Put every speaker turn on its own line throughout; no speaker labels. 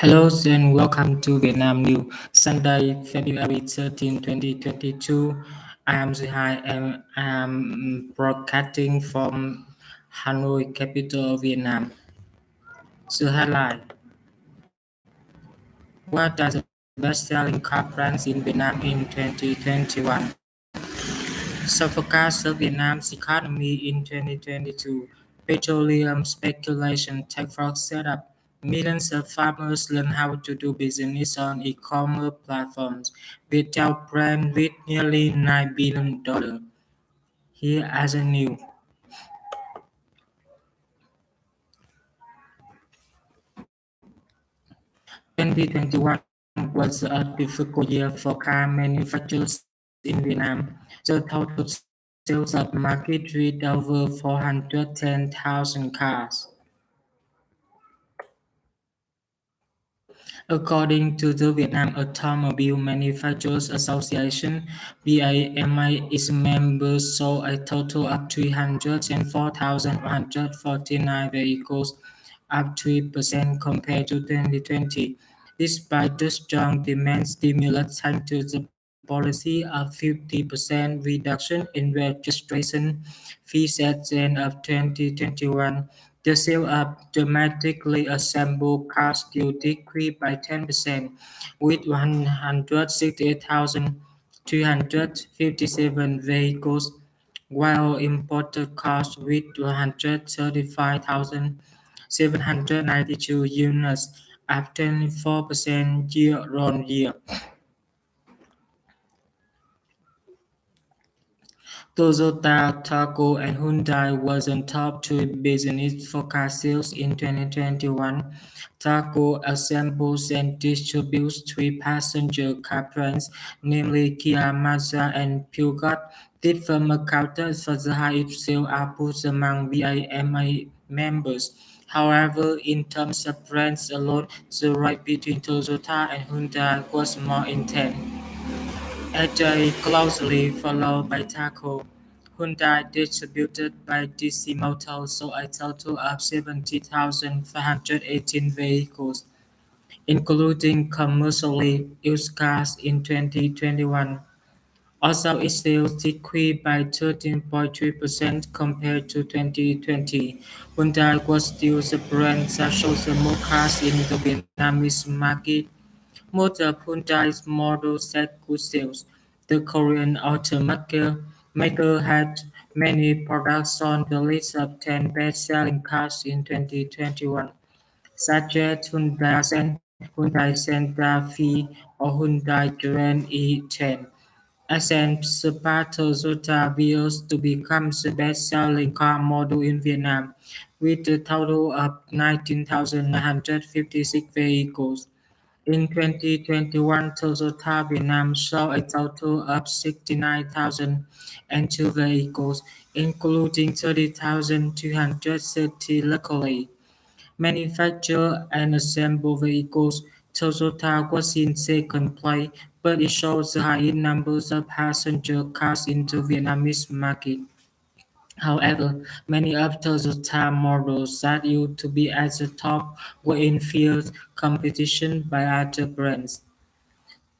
Hello and welcome to Vietnam News, Sunday, February 13, 2022. I am Zihai and I am broadcasting from Hanoi, capital of Vietnam. The headline: What are the best-selling car brands in Vietnam in 2021? So forecast of Vietnam's economy in 2022. Petroleum speculation tech frogs set up. Millions of farmers learn how to do business on e-commerce platforms. Viettel brand with nearly $9 billion. Here as a new. 2021 was a difficult year for car manufacturers in Vietnam. The total sales of market reached over 410,000 cars. According to the Vietnam Automobile Manufacturers Association, VAMI, its members sold a total of 304,149 vehicles, up 3% compared to 2020. Despite the strong demand stimulus thanks to the policy of 50% reduction in registration fees at the end of 2021, the sale of domestically assembled cars still decreased by 10%, with 168,257 vehicles, while imported cars with 135,792 units, up 24% year-on-year. Toyota, Tagore, and Hyundai was on top two business for car sales in 2021. Tagore assembles and distributes three passenger car brands, namely Kia, Mazda, and Peugeot. This firm accounted for the highest sales output among VIMA members. However, in terms of brands alone, the race between Toyota and Hyundai was more intense. AJ closely followed by Taco. Hyundai, distributed by DC Motors, sold a total of 70,518 vehicles, including commercially used cars in 2021. Also, its sales decreased by 13.3% compared to 2020. Hyundai was still the brand that sold the most cars in the Vietnamese market. Most of Hyundai's models had good sales. The Korean automaker had many products on the list of 10 best-selling cars in 2021, such as Hyundai Accent, Hyundai Santa Fe, or Hyundai Grand i10. Accent surpassed Toyota Vios to become the best-selling car model in Vietnam, with a total of 19,956 vehicles. In 2021, Toyota Vietnam sold a total of 69,002 vehicles, including 30,230 locally manufactured and assembled vehicles. Toyota was in second place, but it shows the highest numbers of passenger cars in the Vietnamese market. However, many of Toyota models that used to be at the top were in fierce competition by other brands.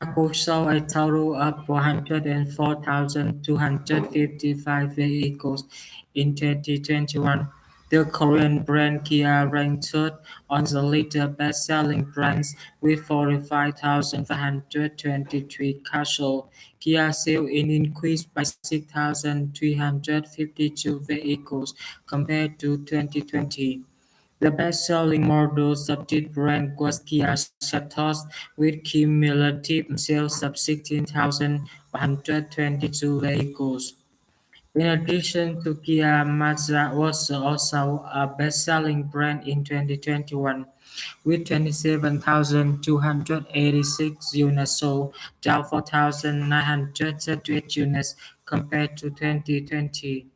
Taco sold a total of 104,255 vehicles in 2021. The Korean brand Kia ranked third on the list of best-selling brands with 45,523 cars sold. Kia sales increased by 6,352 vehicles compared to 2020. The best-selling models of this brand was Kia Seltos with cumulative sales of 16,122 vehicles. In addition to Kia, Mazda was also a best-selling brand in 2021 with 27,286 units sold, down 4,938 units compared to 2020.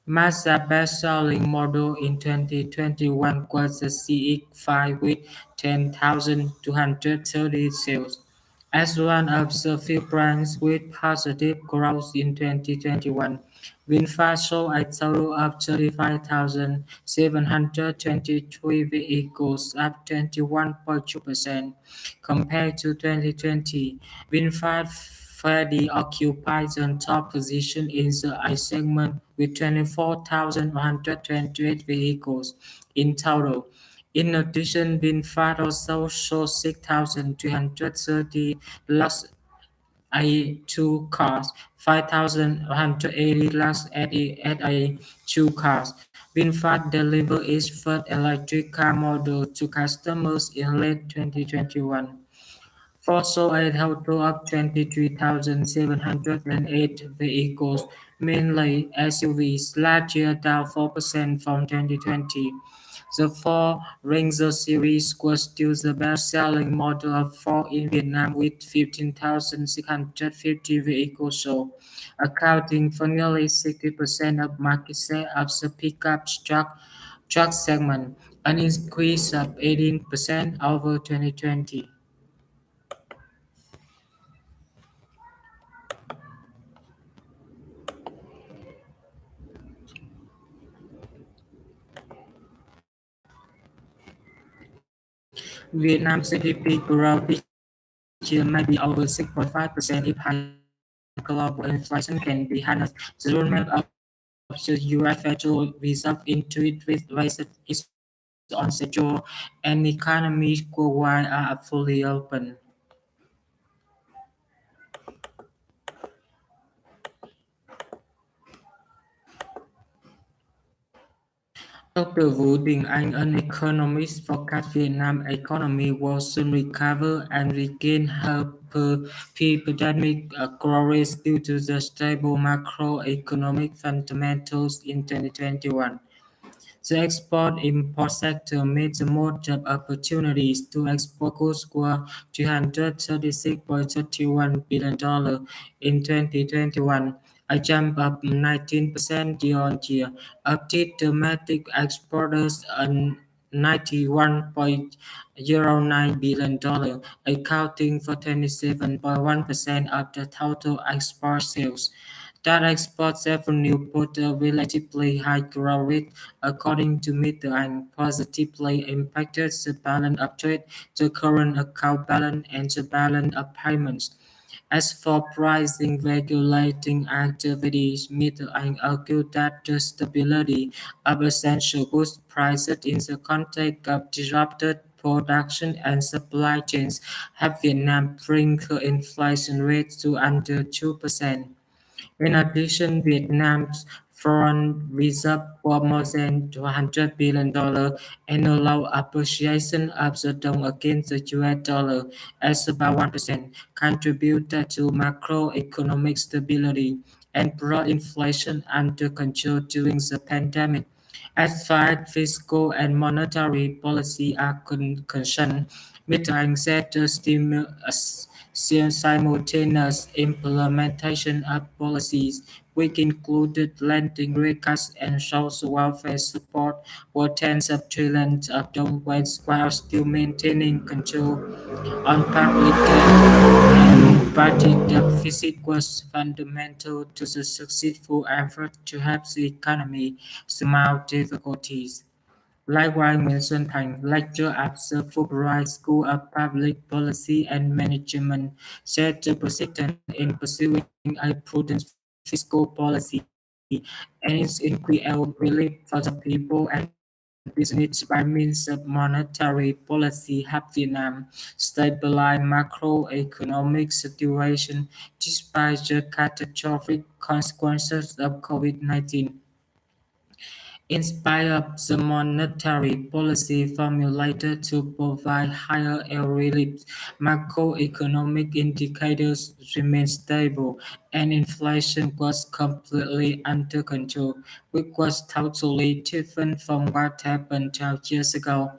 Mazda's best-selling model in 2021 was the CX-5 with 10,230 sales. As one of the few brands with positive growth in 2021, VinFast sold a total of 35,723 vehicles, up 21.2% compared to 2020. VinFast Freddie occupies the top position in the I segment with 24,128 vehicles in total. In addition, VinFast also sold 6,330 Lux A2 cars, 5,180 Lux SA2 cars. VinFast delivered its first electric car model to customers in late 2021. Ford sold a total of 23,708 vehicles, mainly SUVs, last year down 4% from 2020. The Ford Ranger series was still the best-selling model of Ford in Vietnam with 15,650 vehicles sold, accounting for nearly 60% of market share of the pickup truck segment, an increase of 18% over 2020. Vietnam's GDP growth this year may be over 6.5% if high global inflation can be harnessed. The roadmap of the US Federal Reserve interest rate is on schedule, and economies worldwide are fully open. Doctor Vũ Đình Anh, an economist, forecasts Vietnam's economy will soon recover and regain her pre-pandemic growth due to the stable macroeconomic fundamentals in 2021. The export-import sector made the most of opportunities to export goods worth $336.31 billion in 2021, a jump of 19% year-on-year. Of these, domestic exporters earned $91.09 billion, accounting for 27.1% of the total export sales. That export revenue put a relatively high growth rate, according to Mr. and positively impacted the balance of trade, the current account balance, and the balance of payments. As for pricing regulating activities, Mr. Ang argued that the stability of essential goods prices in the context of disrupted production and supply chains have Vietnam bring the inflation rate to under 2%. In addition, Vietnam's foreign reserve was more than $200 billion, and the low appreciation of the dong against the US dollar as about 1% contributed to macroeconomic stability and brought inflation under control during the pandemic. As far as fiscal and monetary policy are concerned, Mr. Ang said the simultaneous implementation of policies, which included lending rate cuts and social welfare support for tens of trillions of dollars while still maintaining control on public debt and budget deficit was fundamental to the successful effort to help the economy surmount difficulties. Likewise, Nguyễn Thành, lecturer at the Fulbright School of Public Policy and Management, said the persistence in pursuing a prudent fiscal policy and its increased relief for the people and business by means of monetary policy helped Vietnam stabilize macroeconomic situation despite the catastrophic consequences of COVID-19. In spite of the monetary policy formulated to provide higher air relief, macroeconomic indicators remained stable and inflation was completely under control, which was totally different from what happened 12 years ago,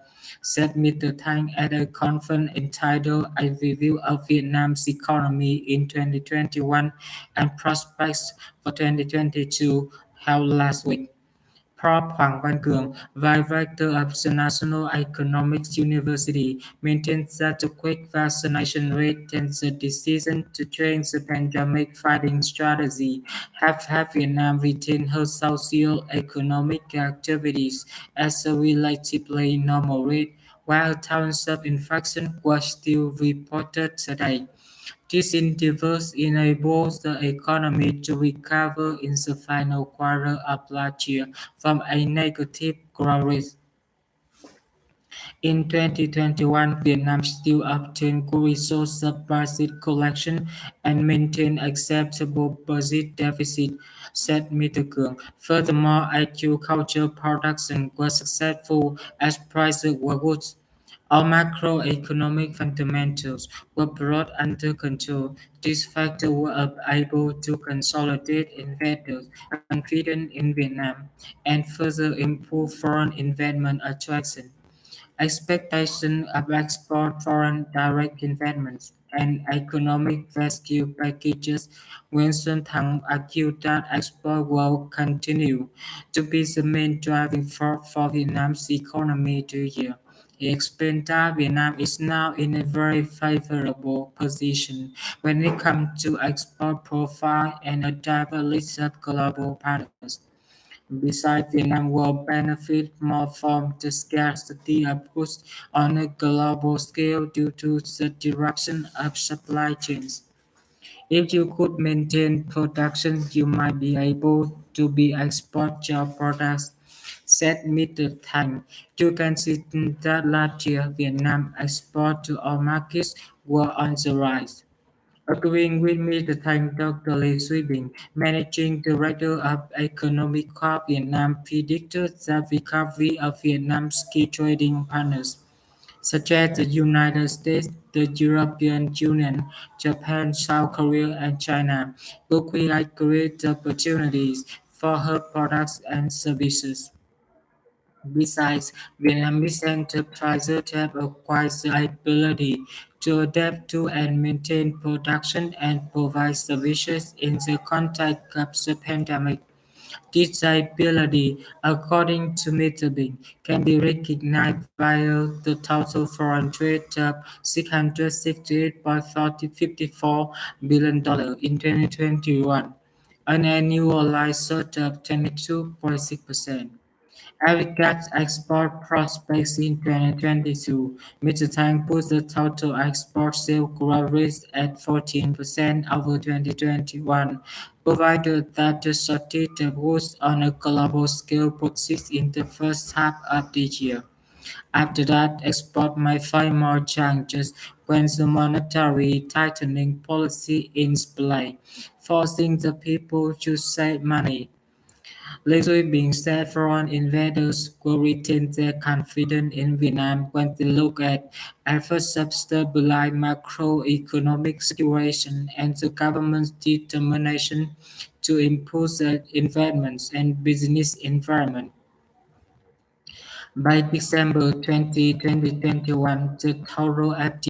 said Mr. Tang at a conference entitled A Review of Vietnam's Economy in 2021 and Prospects for 2022 held last week. Prof. Hoàng Văn Cường, Vice Rector of the National Economics University, maintains that the quick vaccination rate and the decision to change the pandemic fighting strategy have helped Vietnam retain her socio-economic activities at a relatively normal rate, while thousands of infections were still reported today. This endeavor enables the economy to recover in the final quarter of last year from a negative growth rate. In 2021, Vietnam still obtained good results of budget collection and maintained acceptable budget deficit, said Mr. Cường. Furthermore, agricultural production was successful as prices were good. All macroeconomic fundamentals were brought under control. These factors were able to consolidate investors' confidence in Vietnam and further improve foreign investment attraction. Expectation of export foreign direct investments and economic rescue packages, Winston Thắng argued that export will continue to be the main driving force for Vietnam's economy this year. He explained that Vietnam is now in a very favorable position when it comes to export profile and a diverse list of global partners. Besides, Vietnam will benefit more from the scarcity of goods on a global scale due to the disruption of supply chains. If you could maintain production, you might be able to be export your products, said Mr. Tang. You can see that last year Vietnam export to all markets were on the rise. Agreeing with Mr. Tang, Dr. Lê Duy Bình, Managing Director of Economic Corp Vietnam, predicted the recovery of Vietnam's key trading partners, such as the United States, the European Union, Japan, South Korea, and China, will create great opportunities for her products and services. Besides, Vietnamese enterprises have acquired the ability to adapt to and maintain production and provide services in the context of the pandemic. This ability, according to Mr. Bing, can be recognized via the total foreign trade of $668.54 billion in 2021, an annualized rate of 22.6%. Regards export prospects in 2022, Mr. Tang put the total export sales growth rate at 14% over 2021, provided that the shortage of goods on a global scale persists in the first half of the year. After that, export might find more challenges when the monetary tightening policy is in play, forcing the people to save money. Lately being said foreign investors will retain their confidence in Vietnam when they look at efforts to stabilize macroeconomic situation and the government's determination to improve the investments and business environment. By December 2021, the total FDI